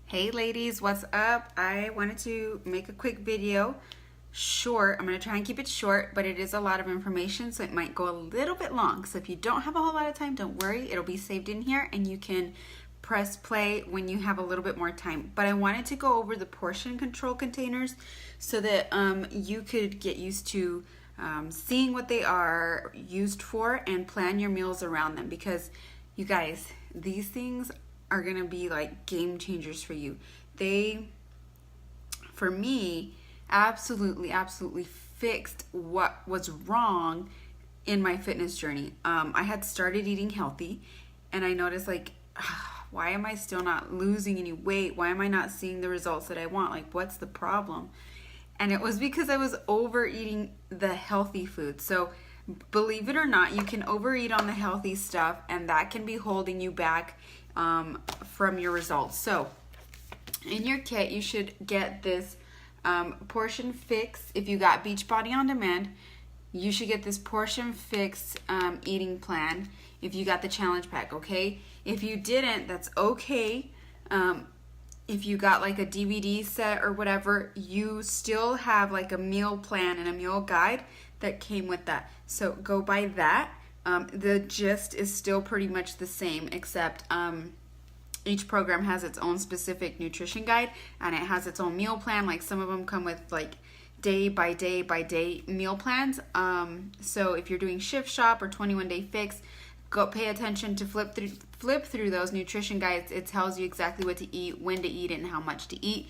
Hey ladies, what's up? I wanted to make a quick video, short. I'm going to try and keep it short, but it is a lot of information, so it might go a little bit long. So if you don't have a whole lot of time, don't worry. It'll be saved in here and you can press play when you have a little bit more time. But I wanted to go over the portion control containers so that you could get used to seeing what they are used for and plan your meals around them, because you guys, these things are gonna be like game changers for you. They, for me, absolutely fixed what was wrong in my fitness journey. I had started eating healthy and I noticed like, why am I still not losing any weight? Why am I not seeing the results that I want? Like, what's the problem? And it was because I was overeating the healthy food. So believe it or not, you can overeat on the healthy stuff and that can be holding you back from your results. So in your kit, you should get this portion fix. If you got Beachbody On Demand, you should get this portion fix eating plan if you got the challenge pack, okay? If you didn't, that's okay. If you got like a DVD set or whatever, you still have like a meal plan and a meal guide that came with that. So go buy that. The gist is still pretty much the same, except each program has its own specific nutrition guide and it has its own meal plan. Like some of them come with like day by day meal plans. So if you're doing shift shop or 21-day fix, go pay attention to flip through those nutrition guides. It tells you exactly what to eat, when to eat it, and how much to eat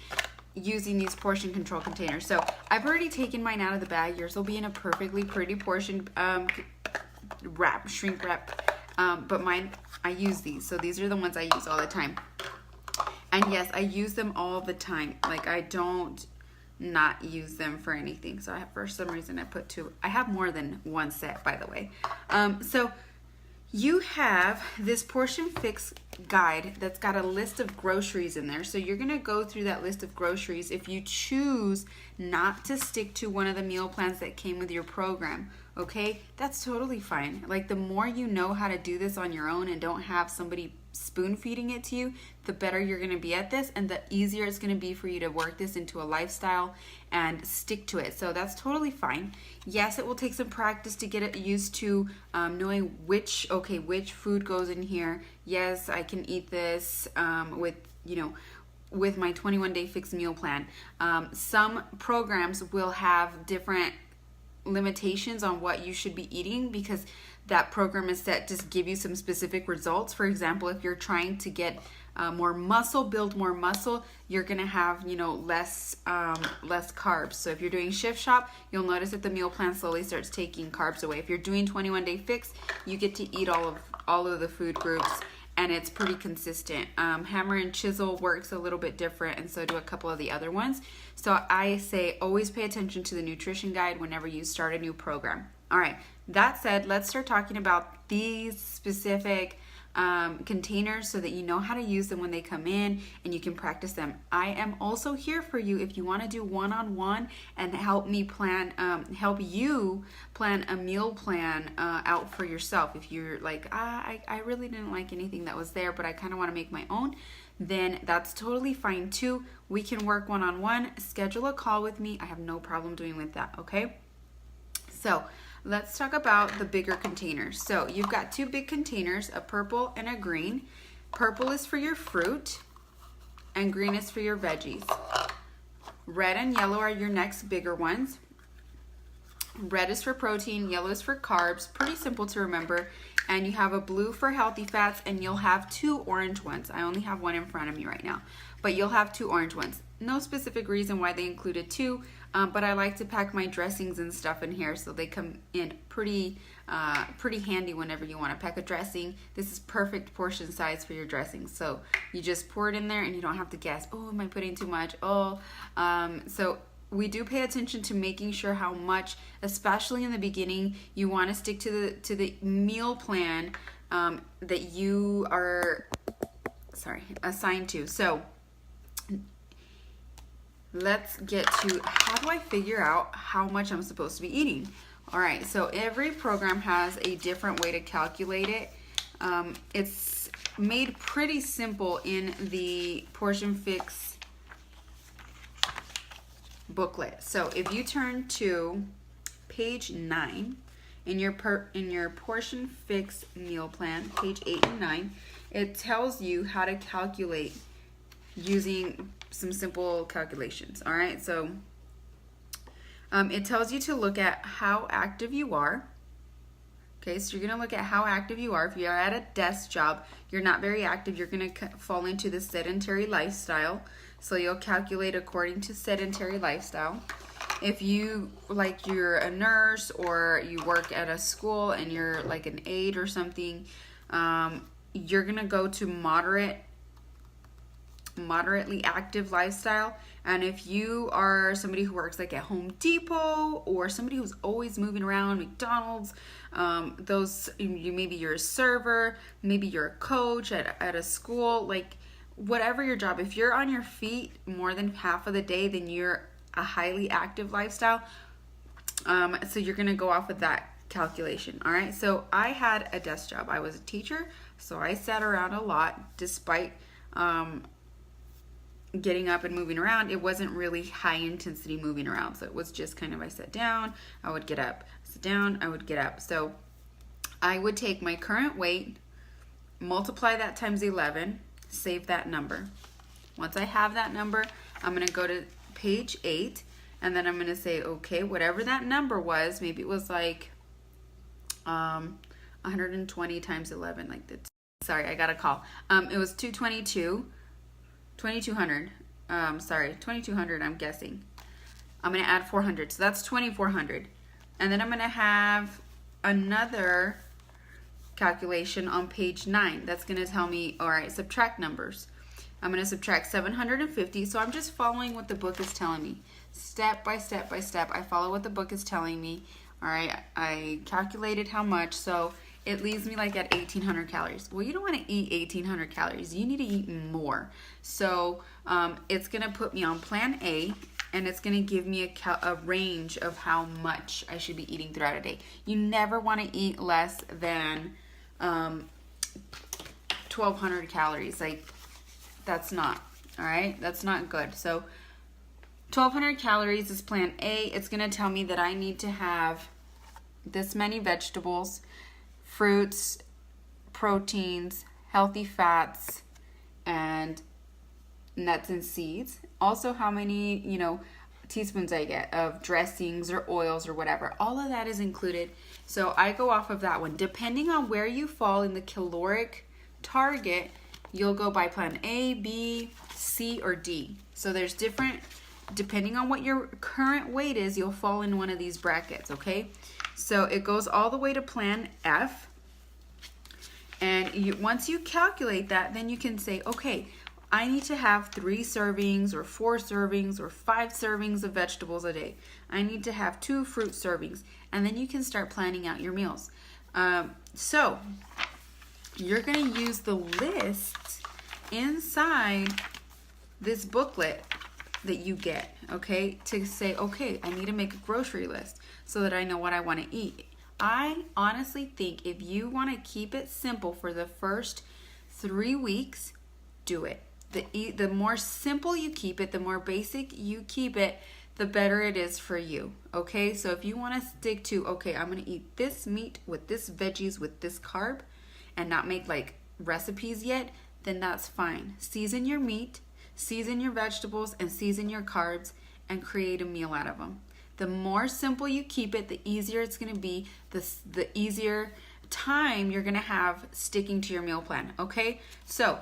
using these portion control containers. So I've already taken mine out of the bag. Yours will be in a perfectly pretty portion shrink wrap, but mine, I use these. So these are the ones I use all the time. And yes, I use them all the time. Like I don't not use them for anything. So I have, for some reason I put two. I have more than one set, by the way. So you have this portion fix guide that's got a list of groceries in there. So you're going to go through that list of groceries if you choose not to stick to one of the meal plans that came with your program. Okay, that's totally fine. Like the more you know how to do this on your own and don't have somebody spoon feeding it to you, the better you're going to be at this and the easier it's going to be for you to work this into a lifestyle and stick to it. So that's totally fine. Yes, it will take some practice to get it used to knowing which food goes in here. Yes, I can eat this with my 21-day fixed meal plan. Some programs will have different limitations on what you should be eating because that program is set to give you some specific results. For example, if you're trying to get more muscle, build more muscle, you're gonna have less carbs. So if you're doing shift shop, you'll notice that the meal plan slowly starts taking carbs away. If you're doing 21-day fix, you get to eat all of the food groups and it's pretty consistent. Hammer and chisel works a little bit different, and so do a couple of the other ones. So I say always pay attention to the nutrition guide whenever you start a new program. All right, that said, let's start talking about these specific containers so that you know how to use them when they come in and you can practice them. I am also here for you if you want to do one-on-one and help you plan a meal plan out for yourself. If you're like, I really didn't like anything that was there, but I kind of want to make my own, then that's totally fine too. We can work one-on-one, schedule a call with me. I have no problem doing with that, okay? So let's talk about the bigger containers. So you've got two big containers, a purple and a green. Purple is for your fruit and green is for your veggies. Red and yellow are your next bigger ones. Red is for protein, yellow is for carbs, pretty simple to remember. And you have a blue for healthy fats and you'll have two orange ones. I only have one in front of me right now, but you'll have two orange ones. No specific reason why they included two, but I like to pack my dressings and stuff in here so they come in pretty handy whenever you want to pack a dressing. This is perfect portion size for your dressing. So you just pour it in there and you don't have to guess, oh, am I putting too much? So we do pay attention to making sure how much, especially in the beginning, you want to stick to the meal plan that you are assigned to. So let's get to how do I figure out how much I'm supposed to be eating. All right, so every program has a different way to calculate it. It's made pretty simple in the Portion Fix booklet. So if you turn to page 9 in your Portion Fix meal plan, page 8 and 9, it tells you how to calculate using some simple calculations. All right, so it tells you to look at how active you are. Okay, so you're going to look at how active you are. If you're at a desk job, you're not very active, you're going to fall into the sedentary lifestyle. So you'll calculate according to sedentary lifestyle. If you're a nurse or you work at a school and you're like an aide or something, you're going to go to moderately active lifestyle. And if you are somebody who works like at Home Depot or somebody who's always moving around, McDonald's, maybe you're a server, maybe you're a coach at a school, like whatever your job, if you're on your feet more than half of the day, then you're a highly active lifestyle. So you're going to go off with that calculation. All right, so I had a desk job. I was a teacher, so I sat around a lot. Despite getting up and moving around, it wasn't really high intensity moving around. So it was just kind of, I sat down, I would get up, sit down, I would get up. So I would take my current weight, multiply that times 11, save that number. Once I have that number, I'm going to go to page 8, and then I'm going to say, okay, whatever that number was, maybe it was like 120 times 11, like that. Sorry, I got a call. It was 2200. 2200, I'm guessing. I'm going to add 400, so that's 2400. And then I'm going to have another calculation on page 9 that's going to tell me, all right, subtract numbers. I'm going to subtract 750. So I'm just following what the book is telling me. Step by step by step, I follow what the book is telling me. All right, I calculated how much, so it leaves me like at 1800 calories. Well, you don't want to eat 1800 calories. You need to eat more. So it's going to put me on plan A, and it's going to give me a range of how much I should be eating throughout a day. You never want to eat less than 1200 calories. Like, that's not, all right? That's not good. So 1200 calories is plan A. It's going to tell me that I need to have this many vegetables, fruits, proteins, healthy fats, and nuts and seeds. Also how many, teaspoons I get of dressings or oils or whatever. All of that is included. So I go off of that one. Depending on where you fall in the caloric target, you'll go by plan A, B, C, or D. So there's different, depending on what your current weight is, you'll fall in one of these brackets, okay? So it goes all the way to plan F. And once you calculate that, then you can say, okay, I need to have 3 servings or 4 servings or 5 servings of vegetables a day. I need to have 2 fruit servings. And then you can start planning out your meals. So you're going to use the lists inside this booklet that you get, okay, to say, okay, I need to make a grocery list so that I know what I want to eat. I honestly think if you want to keep it simple for the first 3 weeks, do it. The more simple you keep it, the more basic you keep it, the better it is for you, okay? So if you want to stick to, okay, I'm going to eat this meat with this veggies with this carb and not make like recipes yet, then that's fine. Season your meat, season your vegetables, and season your carbs, and create a meal out of them. The more simple you keep it, the easier it's going to be, the easier time you're going to have sticking to your meal plan, okay? So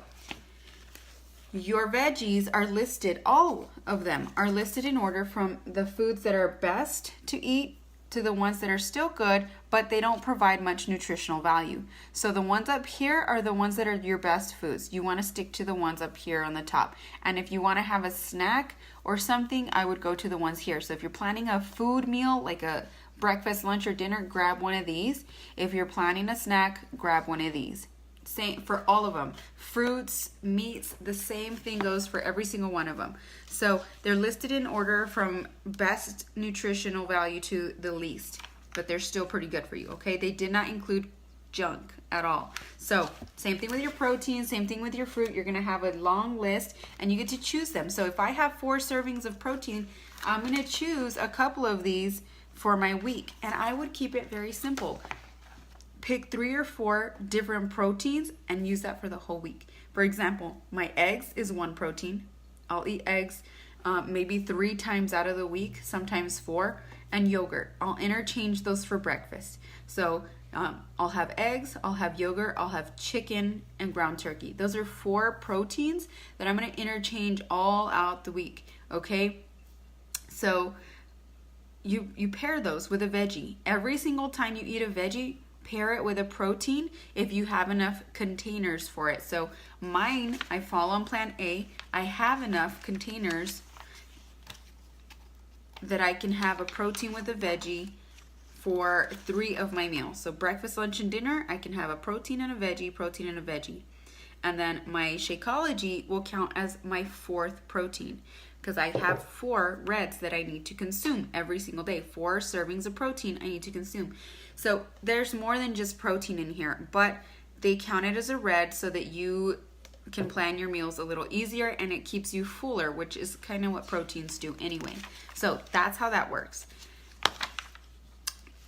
your veggies are listed, all of them are listed in order from the foods that are best to eat to the ones that are still good, but they don't provide much nutritional value. So the ones up here are the ones that are your best foods. You want to stick to the ones up here on the top. And if you want to have a snack or something, I would go to the ones here. So if you're planning a food meal, like a breakfast, lunch, or dinner, grab one of these. If you're planning a snack, grab one of these. Same for all of them. Fruits, meats, the same thing goes for every single one of them. So they're listed in order from best nutritional value to the least, but they're still pretty good for you, okay? They did not include junk at all. So same thing with your protein, same thing with your fruit. You're gonna have a long list and you get to choose them. So if I have 4 servings of protein, I'm gonna choose a couple of these for my week, and I would keep it very simple. Pick 3 or 4 different proteins and use that for the whole week. For example, my eggs is 1 protein. I'll eat eggs maybe 3 times out of the week, sometimes 4, and yogurt. I'll interchange those for breakfast. So I'll have eggs, I'll have yogurt, I'll have chicken, and ground turkey. Those are 4 proteins that I'm going to interchange all out the week, okay? So you pair those with a veggie. Every single time you eat a veggie, pair it with a protein if you have enough containers for it. So mine, I fall on plan A. I have enough containers that I can have a protein with a veggie for 3 of my meals. So breakfast, lunch, and dinner, I can have a protein and a veggie, protein and a veggie. And then my Shakeology will count as my 4th protein because I have 4 reds that I need to consume every single day. 4 servings of protein I need to consume. So there's more than just protein in here, but they count it as a red so that you can plan your meals a little easier and it keeps you fuller, which is kind of what proteins do anyway. So that's how that works.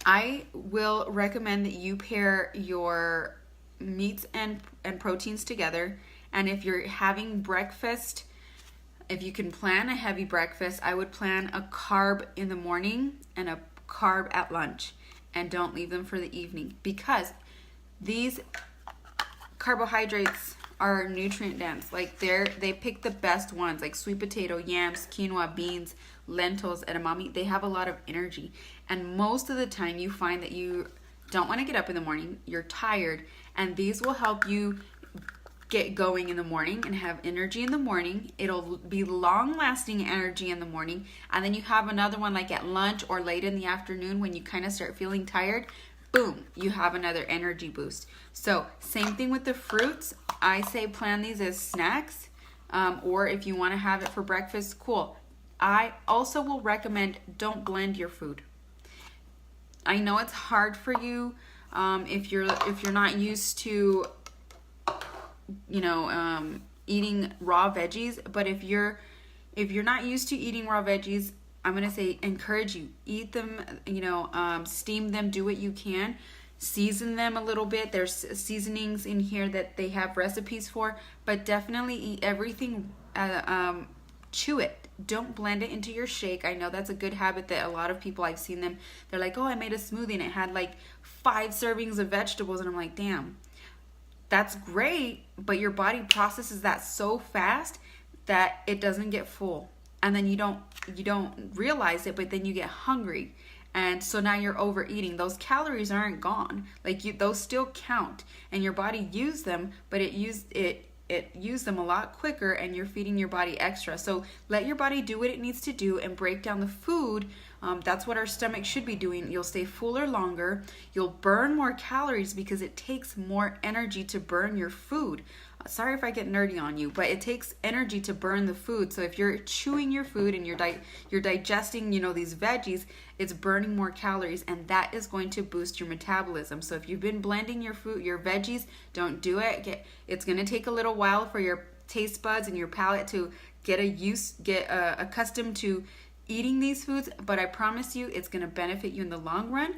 I will recommend that you pair your meats and proteins together. And if you're having breakfast, if you can plan a heavy breakfast, I would plan a carb in the morning and a carb at lunch, and don't leave them for the evening, because these carbohydrates are nutrient dense. Like they pick the best ones, like sweet potato, yams, quinoa, beans, lentils, edamame. They have a lot of energy, and most of the time you find that you don't want to get up in the morning, you're tired, and these will help you get going in the morning and have energy in the morning. It'll be long lasting energy in the morning, and then you have another one like at lunch or late in the afternoon when you kind of start feeling tired. Boom, you have another energy boost. So same thing with the fruits. I say plan these as snacks, or if you want to have it for breakfast, cool. I also will recommend don't blend your food. I know it's hard for you if you're not used to eating raw veggies, but if you're not used to eating raw veggies, I'm gonna say encourage you, eat them, steam them, do what you can, season them a little bit. There's seasonings in here that they have recipes for, but definitely eat everything, chew it. Don't blend it into your shake. I know that's a good habit that a lot of people, I've seen them, they're like, oh, I made a smoothie and it had like 5 servings of vegetables, and I'm like, damn, that's great, but your body processes that so fast that it doesn't get full, and then you don't realize it, but then you get hungry, and so now you're overeating. Those calories aren't gone, those still count, and your body used them, but it used them a lot quicker, and you're feeding your body extra. So let your body do what it needs to do and break down the food. That's what our stomach should be doing. You'll stay fuller longer. You'll burn more calories because it takes more energy to burn your food. Sorry if I get nerdy on you, but it takes energy to burn the food. So if you're chewing your food and you're digesting, these veggies, it's burning more calories, and that is going to boost your metabolism. So if you've been blending your food, your veggies, don't do it. It's going to take a little while for your taste buds and your palate to get accustomed to eating these foods, but I promise you it's going to benefit you in the long run.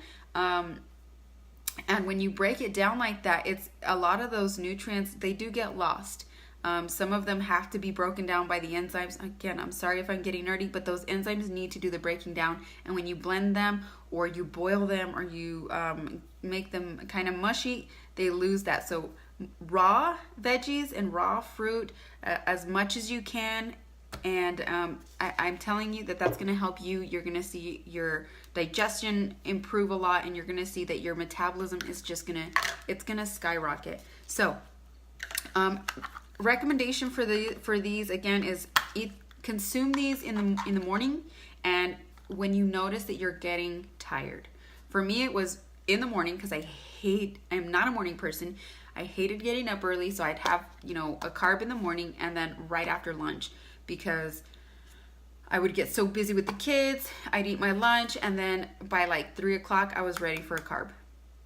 And when you break it down like that, it's a lot of those nutrients, they do get lost. Some of them have to be broken down by the enzymes. Again, I'm sorry if I'm getting nerdy, but those enzymes need to do the breaking down. And when you blend them, or you boil them, or you make them kind of mushy, they lose that. So raw veggies and raw fruit as much as you can. And I'm telling you that's going to help you. You're going to see your digestion improve a lot, and you're going to see that your metabolism is just going to skyrocket. So recommendation for these again is consume these in the morning, and when you notice that you're getting tired. For me, it was in the morning because I'm not a morning person. I hated getting up early, so I'd have a carb in the morning and then right after lunch, because I would get so busy with the kids. I'd eat my lunch, and then by like 3 o'clock I was ready for a carb.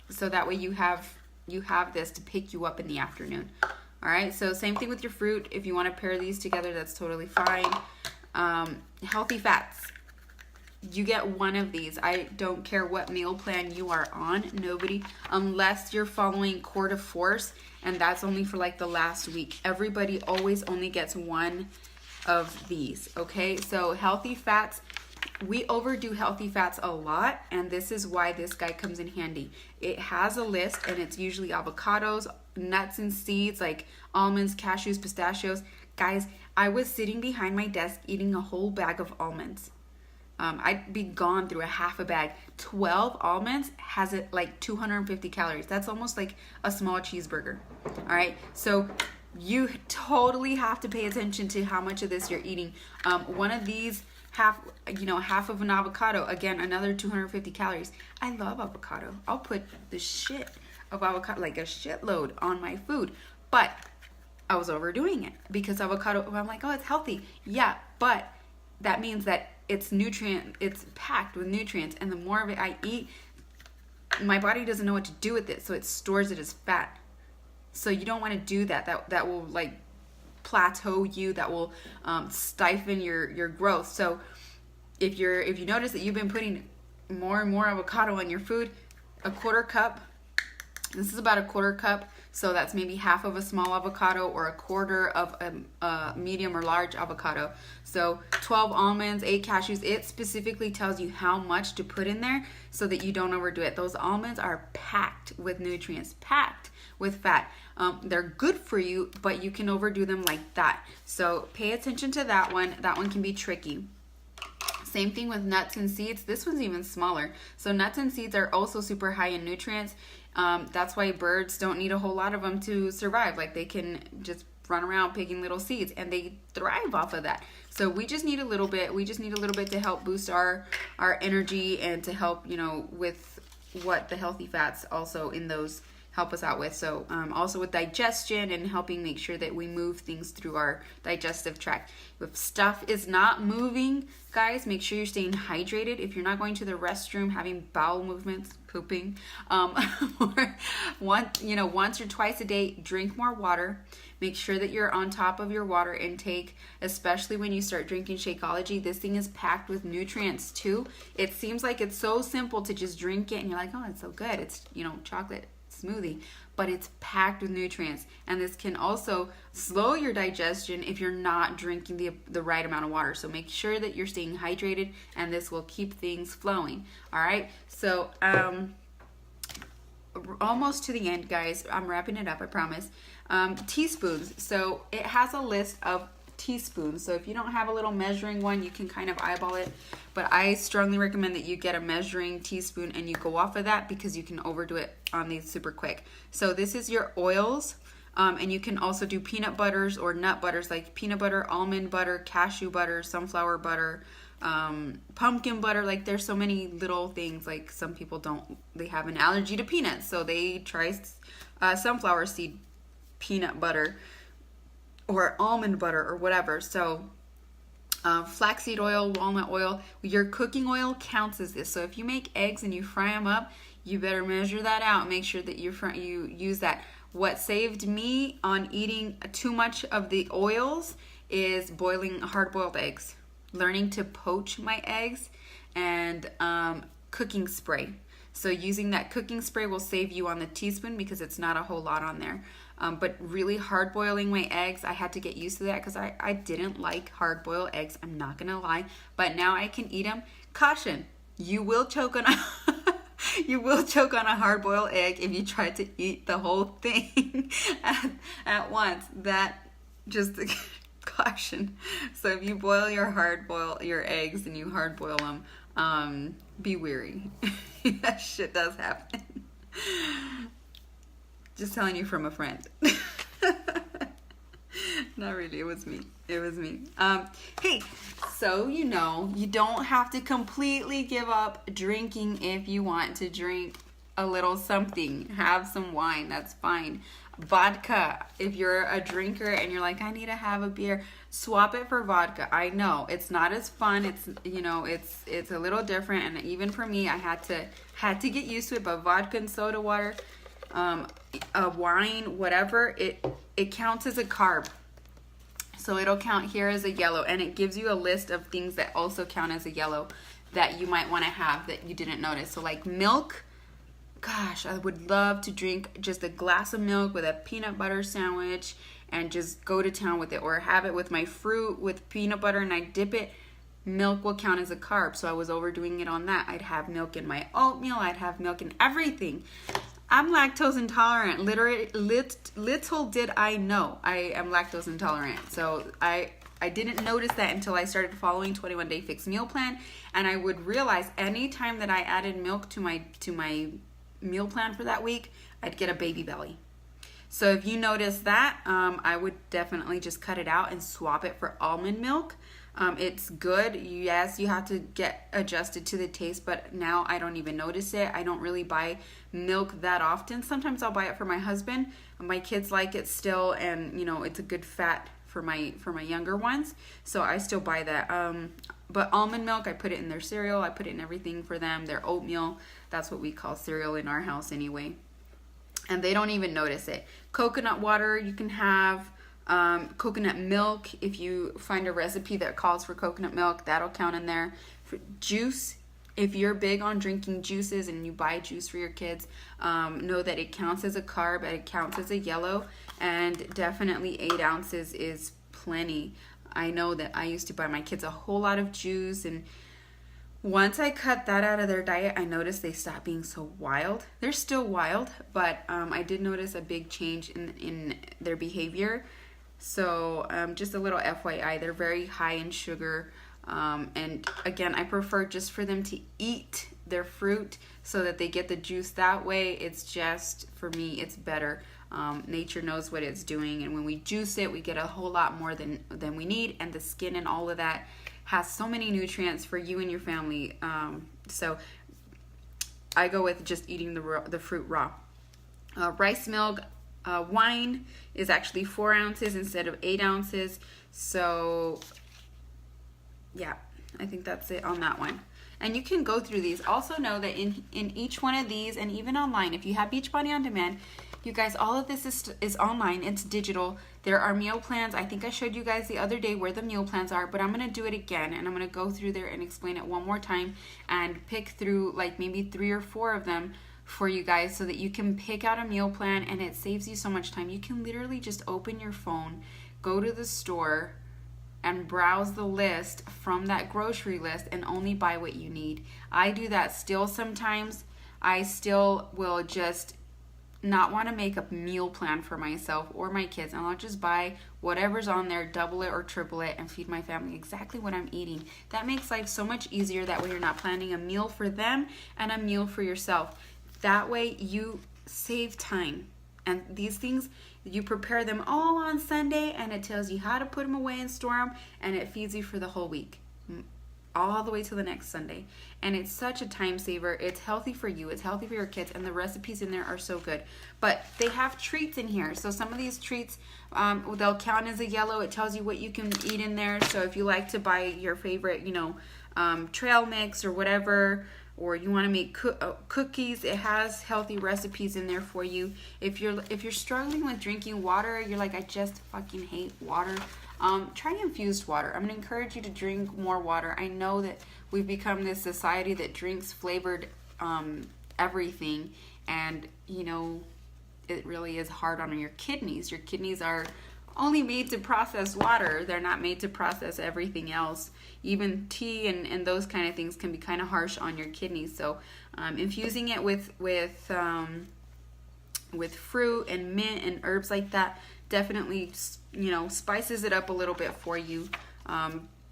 So that way you have you have this to pick you up in the afternoon. All right, so same thing with your fruit. If you want to pair these together, that's totally fine. Healthy fats. You get one of these. I don't care what meal plan you are on. Nobody, unless you're following Core de Force, and that's only for like the last week. Everybody always only gets one of these, okay? So healthy fats, we overdo healthy fats a lot, and this is why this guy comes in handy. It has a list, and it's usually avocados, nuts and seeds like almonds, cashews, pistachios. Guys, I was sitting behind my desk eating a whole bag of almonds. I'd be gone through a half a bag. 12 almonds has it like 250 calories. That's almost like a small cheeseburger. All right, so you totally have to pay attention to how much of this you're eating. One of these, half of an avocado, again, another 250 calories. I love avocado. I'll put the shit of avocado, like a shitload, on my food. But I was overdoing it because avocado, I'm like, oh, it's healthy. Yeah, but that means that it's packed with nutrients, and the more of it I eat, my body doesn't know what to do with it, so it stores it as fat. So you don't want to do that. That will like plateau you. That will stifle your growth. So if you notice that you've been putting more and more avocado in your food, a quarter cup. This is about a quarter cup. So that's maybe half of a small avocado or a quarter of a medium or large avocado. So 12 almonds, 8 cashews. It specifically tells you how much to put in there so that you don't overdo it. Those almonds are packed with nutrients, packed with fat. They're good for you, but you can overdo them like that. So pay attention to that one. That one can be tricky. Same thing with nuts and seeds. This one's even smaller. So nuts and seeds are also super high in nutrients. That's why birds don't need a whole lot of them to survive. Like they can just run around picking little seeds, and they thrive off of that. So we just need a little bit. We just need a little bit to help boost our energy and to help, with what the healthy fats also in those help us out with. So also with digestion and helping make sure that we move things through our digestive tract. If stuff is not moving, guys, make sure you're staying hydrated. If you're not going to the restroom, having bowel movements, pooping, or once or twice a day, drink more water. Make sure that you're on top of your water intake, especially when you start drinking Shakeology. This thing is packed with nutrients too. It seems like it's so simple to just drink it and you're like, oh, it's so good. It's, chocolate smoothie, but it's packed with nutrients, and this can also slow your digestion if you're not drinking the right amount of water. So make sure that you're staying hydrated, and this will keep things flowing. All right, so almost to the end, guys. I'm wrapping it up, I promise. Teaspoons. So it has a list of teaspoons. So if you don't have a little measuring one, you can kind of eyeball it, but I strongly recommend that you get a measuring teaspoon and you go off of that, because you can overdo it on these super quick. So this is your oils, and you can also do peanut butters or nut butters, like peanut butter, almond butter, cashew butter, sunflower butter, pumpkin butter. Like there's so many little things. Like some people they have an allergy to peanuts, so they try sunflower seed peanut butter or almond butter or whatever. So flaxseed oil, walnut oil, your cooking oil counts as this. So if you make eggs and you fry them up, you better measure that out. Make sure that you use that. What saved me on eating too much of the oils is boiling hard-boiled eggs, learning to poach my eggs, and cooking spray. So using that cooking spray will save you on the teaspoon because it's not a whole lot on there. But really hard boiling my eggs, I had to get used to that because I didn't like hard boiled eggs. I'm not going to lie. But now I can eat them. Caution, you will choke on a hard boiled egg if you try to eat the whole thing at once. That just caution. So if you boil your eggs and you hard boil them, be wary. That shit does happen. Just telling you from a friend. Not really, it was me. Hey, so you don't have to completely give up drinking if you want to drink a little something. Have some wine, that's fine. Vodka, if you're a drinker and you're like, I need to have a beer, swap it for vodka. I know it's not as fun. It's it's a little different, and even for me, I had to get used to it. But vodka and soda water, a wine, whatever, it counts as a carb. So it'll count here as a yellow, and it gives you a list of things that also count as a yellow that you might want to have that you didn't notice. So like milk, gosh, I would love to drink just a glass of milk with a peanut butter sandwich and just go to town with it, or have it with my fruit with peanut butter and I dip it. Milk will count as a carb, so I was overdoing it on that. I'd have milk in my oatmeal, I'd have milk in everything. I'm lactose intolerant. Little did I know I am lactose intolerant. So I didn't notice that until I started following 21 Day Fix Meal Plan, and I would realize anytime that I added milk to my meal plan for that week, I'd get a baby belly. So if you notice that, I would definitely just cut it out and swap it for almond milk. It's good. Yes, you have to get adjusted to the taste, but now I don't even notice it. I don't really buy milk that often. Sometimes I'll buy it for my husband. My kids like it still, and it's a good fat for my younger ones, so I still buy that. But almond milk, I put it in their cereal. I put it in everything for them. Their oatmeal. That's what we call cereal in our house anyway. And they don't even notice it. Coconut water, you can have coconut milk. If you find a recipe that calls for coconut milk, that'll count in there. For juice, if you're big on drinking juices and you buy juice for your kids, know that it counts as a carb and it counts as a yellow, and definitely 8 ounces is plenty. I know that I used to buy my kids a whole lot of juice, and once I cut that out of their diet, I noticed they stopped being so wild. They're still wild, but I did notice a big change in their behavior. So just a little FYI, they're very high in sugar. And again, I prefer just for them to eat their fruit so that they get the juice that way. It's just, for me, it's better. Nature knows what it's doing, and when we juice it, we get a whole lot more than we need, and the skin and all of that has so many nutrients for you and your family. So I go with just eating the fruit raw. Rice milk, wine is actually 4 ounces instead of 8 ounces. So yeah, I think that's it on that one. And you can go through these. Also know that in each one of these, and even online, if you have Beachbody On Demand, you guys, all of this is online. It's digital. There are meal plans. I think I showed you guys the other day where the meal plans are, but I'm going to do it again, and I'm going to go through there and explain it one more time and pick through like maybe 3 or 4 of them for you guys so that you can pick out a meal plan, and it saves you so much time. You can literally just open your phone, go to the store, and browse the list from that grocery list and only buy what you need. I do that still sometimes. I still will just not want to make a meal plan for myself or my kids, and I'll just buy whatever's on there, double it or triple it, and feed my family exactly what I'm eating. That makes life so much easier. That way you're not planning a meal for them and a meal for yourself. That way you save time. And these things, you prepare them all on Sunday, and it tells you how to put them away and store them, and it feeds you for the whole week, all the way to the next Sunday. And it's such a time saver. It's healthy for you, it's healthy for your kids, and the recipes in there are so good. But they have treats in here. So some of these treats, they'll count as a yellow. It tells you what you can eat in there. So if you like to buy your favorite, trail mix or whatever, or you want to make cookies, it has healthy recipes in there for you. If you're struggling with drinking water, you're like, I just fucking hate water, try infused water. I'm going to encourage you to drink more water. I know that we've become this society that drinks flavored everything, and it really is hard on your kidneys. Your kidneys are only made to process water. They're not made to process everything else. Even tea and those kind of things can be kind of harsh on your kidneys. So infusing it with fruit and mint and herbs like that definitely spices it up a little bit for you.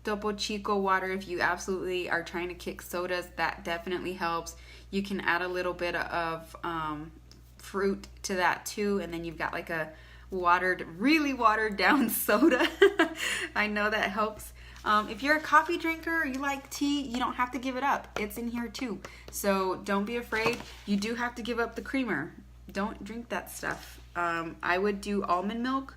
Topo Chico water, if you absolutely are trying to kick sodas, that definitely helps. You can add a little bit of fruit to that too, and then you've got like a really watered down soda. I know that helps. If you're a coffee drinker or you like tea, you don't have to give it up. It's in here too. So don't be afraid. You do have to give up the creamer. Don't drink that stuff. I would do almond milk.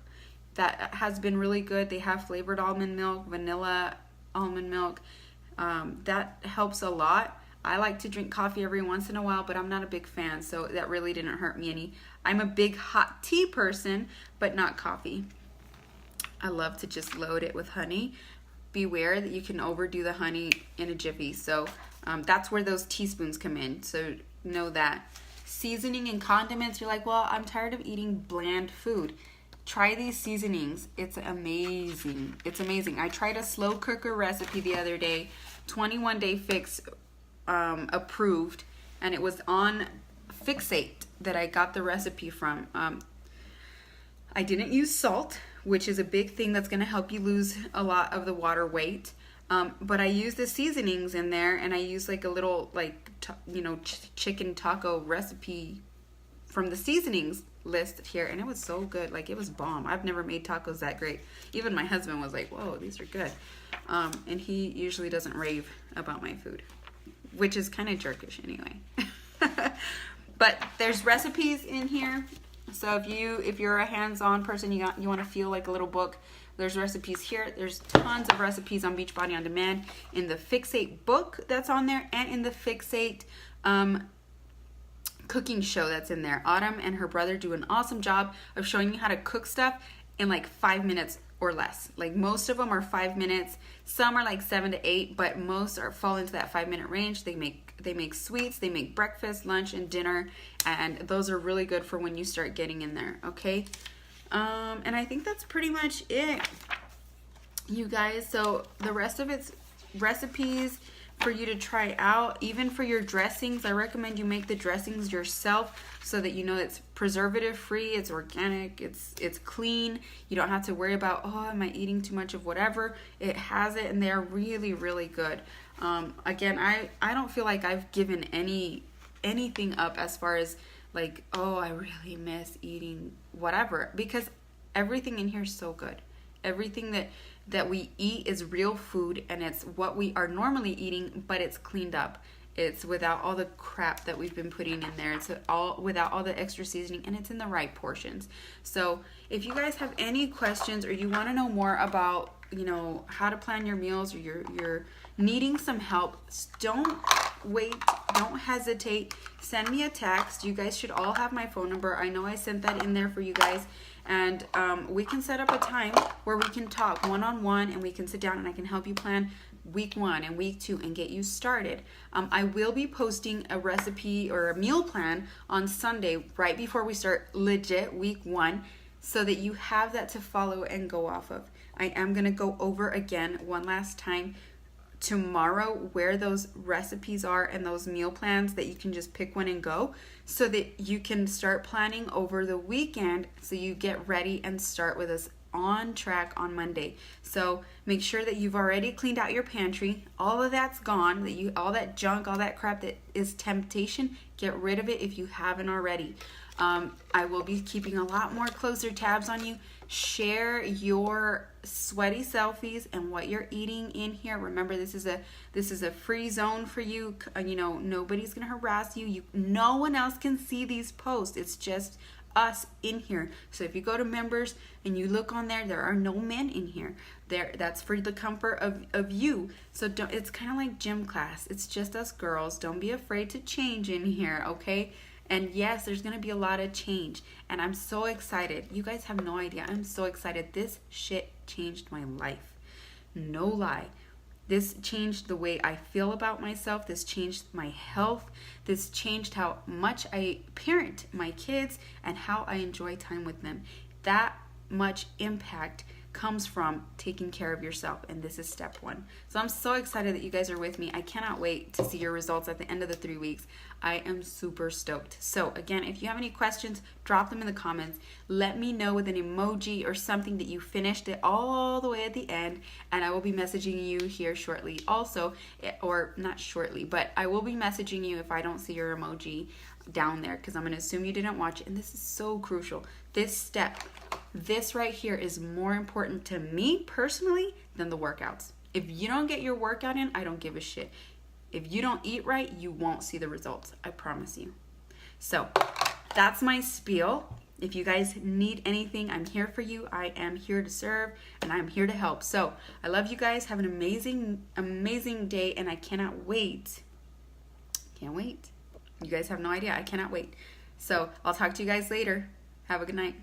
That has been really good. They have flavored almond milk, vanilla almond milk. That helps a lot. I like to drink coffee every once in a while, but I'm not a big fan, so that really didn't hurt me any. I'm a big hot tea person, but not coffee. I love to just load it with honey. Beware that you can overdo the honey in a jiffy. So that's where those teaspoons come in. So know that. Seasoning and condiments, you're like, well, I'm tired of eating bland food. Try these seasonings. It's amazing. It's amazing. I tried a slow cooker recipe the other day, 21-day fix approved, and it was on Fixate that I got the recipe from. I didn't use salt, which is a big thing that's going to help you lose a lot of the water weight. But I use the seasonings in there, and I use like a little chicken taco recipe from the seasonings list here, and it was so good. Like, it was bomb. I've never made tacos that great. Even my husband was like, whoa, these are good. And he usually doesn't rave about my food, which is kind of jerkish anyway. But there's recipes in here. So if you're a hands-on person, you want to feel like a little book, there's recipes here. There's tons of recipes on Beachbody On Demand in the Fixate book that's on there, and in the Fixate cooking show that's in there. Autumn and her brother do an awesome job of showing you how to cook stuff in like 5 minutes or less. Like, most of them are 5 minutes. Some are like 7 to 8, but most fall into that 5-minute range. They make sweets, they make breakfast, lunch, and dinner, and those are really good for when you start getting in there. Okay, and I think that's pretty much it, you guys. So the rest of it's recipes for you to try out. Even for your dressings, I recommend you make the dressings yourself so that you know it's preservative free, it's organic, it's clean. You don't have to worry about, oh, am I eating too much of whatever. It has it, and they're really, really good. Again, I don't feel like I've given anything up as far as like, oh, I really miss eating whatever, because everything in here is so good. Everything that we eat is real food, and it's what we are normally eating, but it's cleaned up. It's without all the crap that we've been putting in there. It's all without all the extra seasoning, and it's in the right portions. So if you guys have any questions, or you want to know more about, how to plan your meals, or you're needing some help, don't wait, don't hesitate. Send me a text. You guys should all have my phone number. I know I sent that in there for you guys. And we can set up a time where we can talk one-on-one, and we can sit down and I can help you plan week 1 and week 2 and get you started. I will be posting a recipe or a meal plan on Sunday right before we start legit week 1, so that you have that to follow and go off of. I am going to go over again one last time tomorrow where those recipes are and those meal plans that you can just pick one and go, so that you can start planning over the weekend, so you get ready and start with us on track on Monday. So make sure that you've already cleaned out your pantry. All of that's gone, all that junk, all that crap that is temptation, get rid of it if you haven't already. I will be keeping a lot more closer tabs on you. Share your sweaty selfies and what you're eating in here. Remember, this is a free zone for you. Nobody's gonna harass you. No one else can see these posts. It's just us in here. So if you go to members and you look on there are no men in here. That's for the comfort of you. So it's kind of like gym class. It's just us girls. Don't be afraid to change in here, okay? And yes, there's going to be a lot of change, and I'm so excited. You guys have no idea. I'm so excited. This shit changed my life. No lie. This changed the way I feel about myself. This changed my health. This changed how much I parent my kids and how I enjoy time with them. That much impact comes from taking care of yourself, and this is step 1. So I'm so excited that you guys are with me. I cannot wait to see your results at the end of the 3 weeks. I am super stoked. So again, if you have any questions, drop them in the comments. Let me know with an emoji or something that you finished it all the way at the end, and I will be messaging you here shortly also, or not shortly, but I will be messaging you if I don't see your emoji down there, because I'm going to assume you didn't watch it. And this is so crucial. This right here is more important to me personally than the workouts. If you don't get your workout in, I don't give a shit. If you don't eat right, you won't see the results. I promise you. So that's my spiel. If you guys need anything, I'm here for you. I am here to serve, and I'm here to help. So I love you guys. Have an amazing, amazing day, and I cannot wait Can't wait. You guys have no idea. I cannot wait. So I'll talk to you guys later. Have a good night.